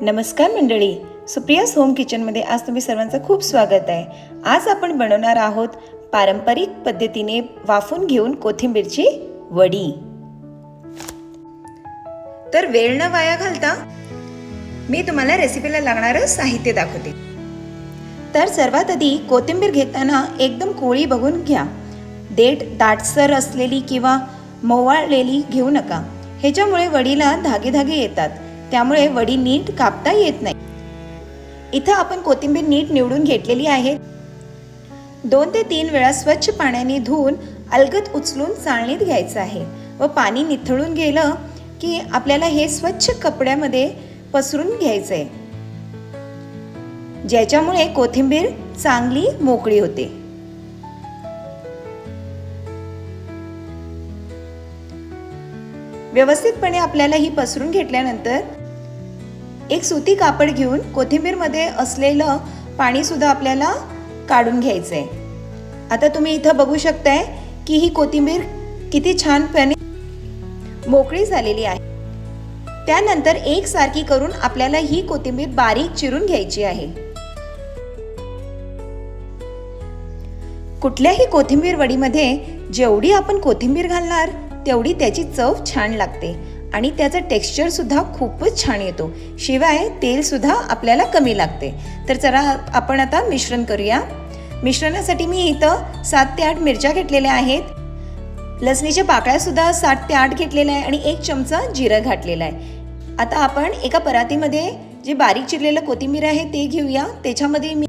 नमस्कार मंडळी, सुप्रियाज होम किचनमध्ये आज तुम्ही सर्वांचं खूप स्वागत आहे. आज आपण बनवणार आहोत पारंपरिक पद्धतीने वाफून घेऊन कोथिंबीरची वडी. तर वेळ न वाया घालता मी तुम्हाला रेसिपीला लागणारं साहित्य दाखवते. तर सर्वात आधी कोथिंबीर घेताना एकदम कोळी बघून घ्या. देठ दाटसर असलेली किंवा मवाळलेली घेऊ नका. ह्याच्यामुळे वडीला धागे धागे येतात, त्यामुळे वडी नीट कापता येत नाही. इथं आपण कोथिंबीर नीट निवडून घेतलेली आहे. 2 ते 3 वेळा स्वच्छ पाण्याने धुवून अलगद उचलून चाळणीत घ्यायचं आहे व पाणी निथळून गेलं की आपल्याला हे स्वच्छ कपड्यामध्ये पसरून घ्यायचं आहे, ज्याच्यामुळे कोथिंबीर चांगली मोकळी होते. व्यवस्थितपणे आपल्याला ही पसरून घेतल्यानंतर एक सुती कापड घेऊन कोथिंबीरमध्ये असलेलं पाणी सुद्धा आपल्याला काढून घ्यायचं आहे. आता तुम्ही इथं बघू शकताय की ही कोथिंबीर किती छानपणे मोकळी झालेली आहे. त्यानंतर एकसारखी करून आपल्याला ही कोथिंबीर बारीक चिरून घ्यायची आहे. कुठल्याही कोथिंबीर वडीमध्ये जेवढी आपण कोथिंबीर घालणार तेवढी त्याची चव छान लागते आणि त्याचं टेक्स्चर सुद्धा खूपच छान येतो. शिवाय तेल सुद्धा आपल्याला कमी लागते. तर चला आपण आता मिश्रण करूया. मिश्रणासाठी मी इथं 7 ते 8 मिरच्या घेतलेल्या आहेत. लसणीच्या पाकळ्या सुद्धा 7 ते 8 घेतलेल्या आहे आणि 1 चमचा जिरं घातलेलं आहे. आता आपण एका परातीमध्ये जे बारीक चिरलेलं कोथिंबीर आहे ते घेऊया. त्याच्यामध्ये मी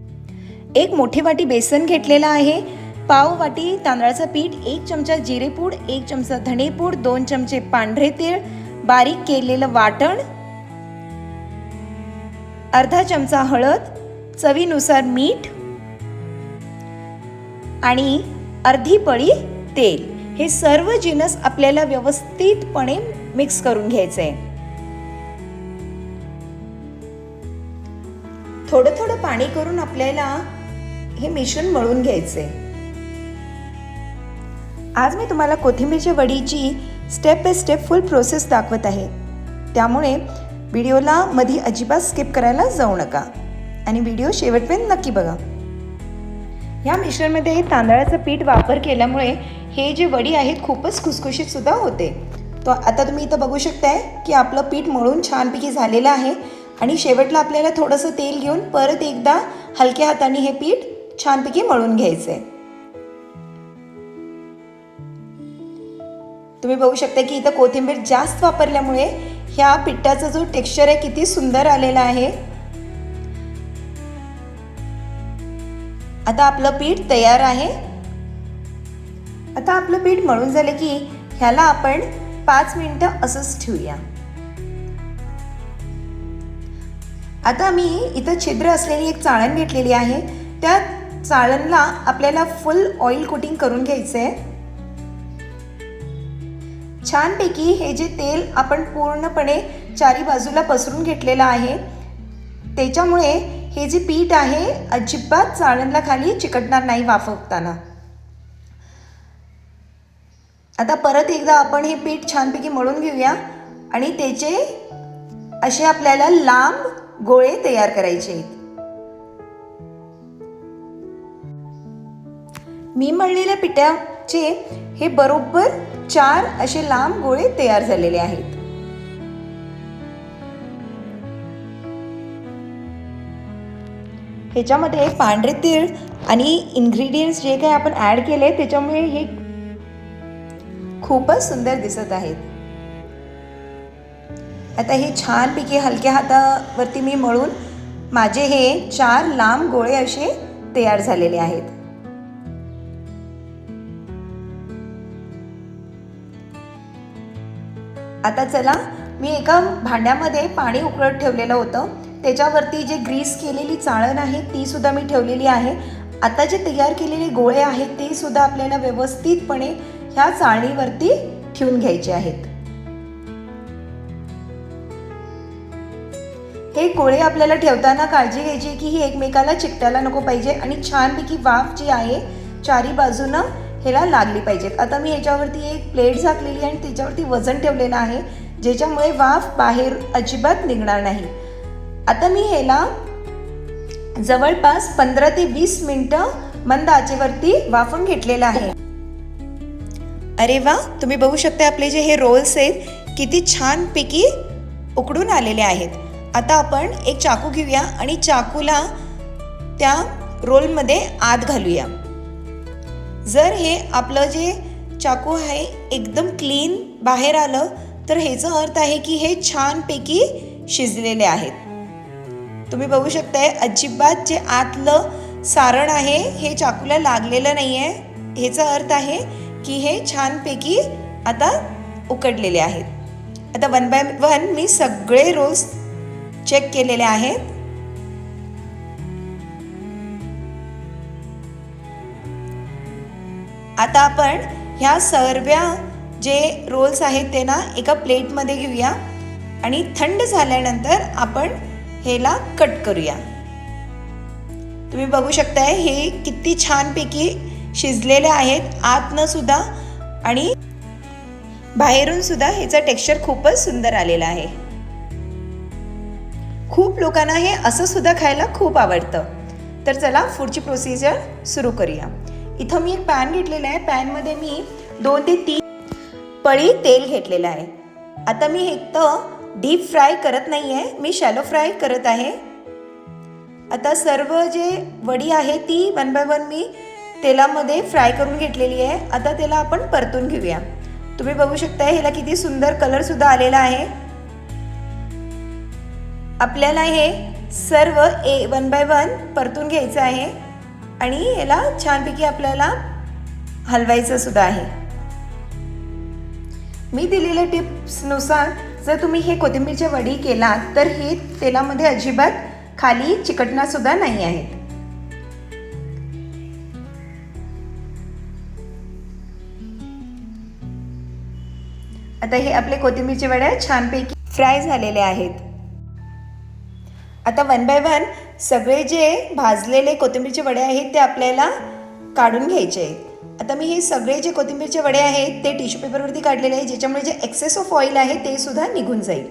1 मोठी वाटी बेसन घेतलेला आहे, पाव वाटी तांदळाचं पीठ, 1 चमचा जिरेपूड, 1 चमचा धणेपूड, 2 चमचे पांढरे तीळ, बारीक केलेलं वाटण, अर्धा चमचा हळद, चवीनुसार मीठ आणि अर्धी पळी तेल. हे सर्व जिन्नस आपल्याला व्यवस्थितपणे मिक्स करून घ्यायचे आहे. थोडं थोडं पाणी करून आपल्याला हे मिश्रण मळून घ्यायचे. आज मी तुम्हाला कोथिंबीरच्या वडीची step by step full process दाखवत आहे, त्यामुळे व्हिडिओला मध्ये अजिबात स्किप करायला जाऊ नका आणि व्हिडिओ शेवटपर्यंत नक्की बघा. ह्या मिश्रणमध्ये तांदळाचं पीठ वापर केल्यामुळे हे जे वडी आहेत खूपच खुसखुशीत सुद्धा होते. तो आता तुम्ही इथं बघू शकताय की आपलं पीठ मळून छानपैकी झालेलं आहे आणि शेवटला आपल्याला थोडंसं तेल घेऊन परत एकदा हलक्या हाताने हे पीठ छानपैकी मळून घ्यायचं आहे. तुम्ही बघू शकता की इथं कोथिंबीर जास्त वापरल्यामुळे ह्या पिठाचा जो टेक्स्चर आहे किती सुंदर आलेला आहे. आता आपलं पीठ तयार आहे. आता आपलं पीठ मळून झालं की ह्याला आपण 5 मिनिटं असंच ठेवूया. आता मी इथं छिद्र असलेली एक चाळण घेतलेली आहे. त्या चाळणला आपल्याला फुल ऑइल कोटिंग करून घ्यायचं आहे. छानपैकी हे जे तेल आपण पूर्णपणे चारी बाजूला पसरून घेतलेलं आहे, त्याच्यामुळे हे जे पीठ आहे अजिबात चाळणला खाली चिकटणार नाही वाफवताना. आता परत एकदा आपण हे पीठ छानपैकी मळून घेऊया आणि त्याचे असे आपल्याला लांब गोळे तयार करायचे आहेत. मी मळलेल्या पिठाचे हे बरोबर 4 असे लांब गोळे तयार झालेले आहेत. ह्याच्यामध्ये पांढरे तीळ आणि इन्ग्रेडियंट्स जे काही आपण ॲड केले त्याच्यामुळे हे खूपच सुंदर दिसत आहेत. आता हे छानपैकी हलक्या हातावरती मी मळून माझे हे 4 लांब गोळे असे तयार झालेले आहेत. आता चला, मी एका भांड्यामध्ये पाणी उकळत ठेवलेलं होतं. त्याच्यावरती जे ग्रीस केलेली चाळण आहे ती सुद्धा मी ठेवलेली आहे. आता जे तयार केलेले गोळे आहेत ते सुद्धा आपल्याला व्यवस्थितपणे ह्या चाळणीवरती ठेवून घ्यायचे आहेत. हे गोळे आपल्याला ठेवताना काळजी घ्यायची की ही एकमेकाला चिकटायला नको पाहिजे आणि छानपैकी वाफ जी आहे चारी बाजूनं ह्याला लागली पाहिजेत. आता मी ह्याच्यावरती एक प्लेट झाकलेली आहे आणि त्याच्यावरती वजन ठेवलेलं आहे, ज्याच्यामुळे वाफ बाहेर अजिबात निघणार नाही. आता मी ह्याला जवळपास 15 ते 20 मिनिटं मंद आचेवरती वाफवून घेतलेलं आहे. अरे वा, तुम्ही बघू शकता आपले जे हे रोल्स आहेत किती छानपैकी उकडून आलेले आहेत. आता आपण एक चाकू घेऊया आणि चाकूला त्या रोलमध्ये आत घालूया. जर हे आपलं जे चाकू आहे एकदम क्लीन बाहेर आलं तर ह्याचा अर्थ आहे की हे छानपैकी शिजलेले आहेत. तुम्ही बघू शकताय अजिबात जे आतलं सारण आहे हे चाकूला लागलेलं नाही आहे. ह्याचा अर्थ आहे की हे छानपैकी आता उकडलेले आहेत. आता 1 बाय 1 मी सगळे रोल्स चेक केलेले आहेत. आता आपण ह्या सर्व जे रोल्स आहेत ते ना एका प्लेटमध्ये घेऊया आणि थंड झाल्यानंतर आपण ह्याला कट करूया. तुम्ही बघू शकताय हे किती छानपैकी शिजलेले आहेत आतनं सुद्धा आणि बाहेरून सुद्धा ह्याचा टेक्स्चर खूपच सुंदर आलेला आहे. खूप लोकांना हे असं सुद्धा खायला खूप आवडतं. तर चला पुढची प्रोसिजर सुरू करूया. इथं मी एक पॅन घेतलेला आहे. पॅनमध्ये मी 2 ते 3 पळी तेल घेतलेलं आहे. आता मी इथं डीप फ्राय करत नाही आहे, मी शॅलो फ्राय करत आहे. आता सर्व जे वडी आहे ती 1 बाय 1 मी तेलामध्ये फ्राय करून घेतलेली आहे. आता त्याला आपण परतून घेऊया. तुम्ही बघू शकता ह्याला किती सुंदर कलर सुद्धा आलेला आहे. आपल्याला हे सर्व 1 बाय 1 परतून घ्यायचं आहे आणि याला छानपैकी आपल्याला हलवायचं सुद्धा आहे. मी दिलेल्या टिप्सनुसार जर तुम्ही हे कोथिंबीरच्या वडी केलात तर हे तेलामध्ये अजिबात खाली चिकटणार सुद्धा नाही आहेत. आता हे आपले कोथिंबीरच्या वड्या छानपैकी फ्राय झालेले आहेत. आता 1 बाय 1 सगळे जे भाजलेले कोथिंबीरचे वडे आहेत ते आपल्याला काढून घ्यायचे आहेत. आता मी हे सगळे जे कोथिंबीरचे वडे आहेत ते टिश्यू पेपरवरती काढलेले आहे, ज्याच्यामुळे जे एक्सेस ऑफ ऑइल आहे ते सुद्धा निघून जाईल.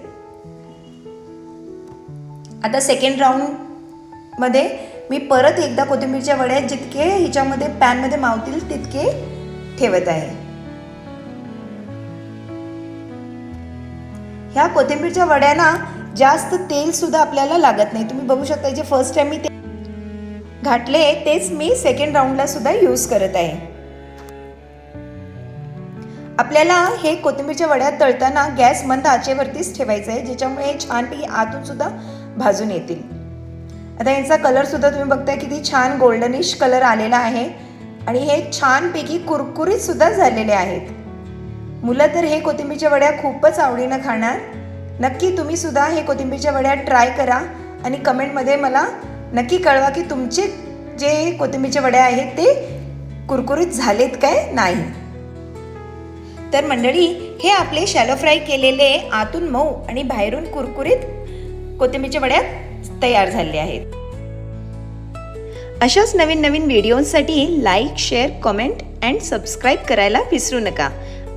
आता सेकंड राऊंडमध्ये मी परत एकदा कोथिंबीरच्या वड्या जितके ह्याच्यामध्ये पॅनमध्ये मावतील तितके ठेवत आहे. ह्या कोथिंबीरच्या वड्यांना जास्त तेल सुद्धा आपल्याला लागत नाही. तुम्ही बघू शकता जे फर्स्ट टाइम मी ते घातले तेच मी सेकंड राऊंडला सुद्धा यूज करत आहे. आपल्याला हे कोथिंबीरच्या वड्या तळताना गॅस मंद आचेवरतीच ठेवायचं आहे, ज्याच्यामुळे हे छानपैकी आतून सुद्धा भाजून येतील. आता यांचा कलर सुद्धा तुम्ही बघताय किती छान गोल्डनिश कलर आलेला आहे आणि हे छानपैकी कुरकुरीत सुद्धा झालेले आहेत. मुलं तर हे कोथिंबीरच्या वड्या खूपच आवडीनं खाणार. नक्की तुम्ही सुद्धा हे कोथिंबीरच्या वड्या ट्राय करा आणि कमेंटमध्ये मला नक्की कळवा की तुमचे जे कोथिंबीरच्या वड्या आहेत ते कुरकुरीत झालेत काय नाही. तर मंडळी हे आपले शॅलो फ्राय केलेले आतून मऊ आणि बाहेरून कुरकुरीत कोथिंबीरच्या वड्या तयार झाले आहेत. अशाच नवीन नवीन व्हिडिओसाठी like, share, comment and subscribe करायला विसरू नका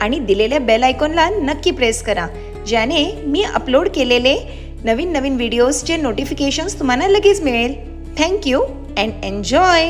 आणि दिलेल्या बेल आयकॉनला नक्की प्रेस करा, ज्याने मी अपलोड केलेले नवीन नवीन व्हिडिओजचे नोटिफिकेशन्स तुम्हाला लगेच मिळेल. Thank you and enjoy.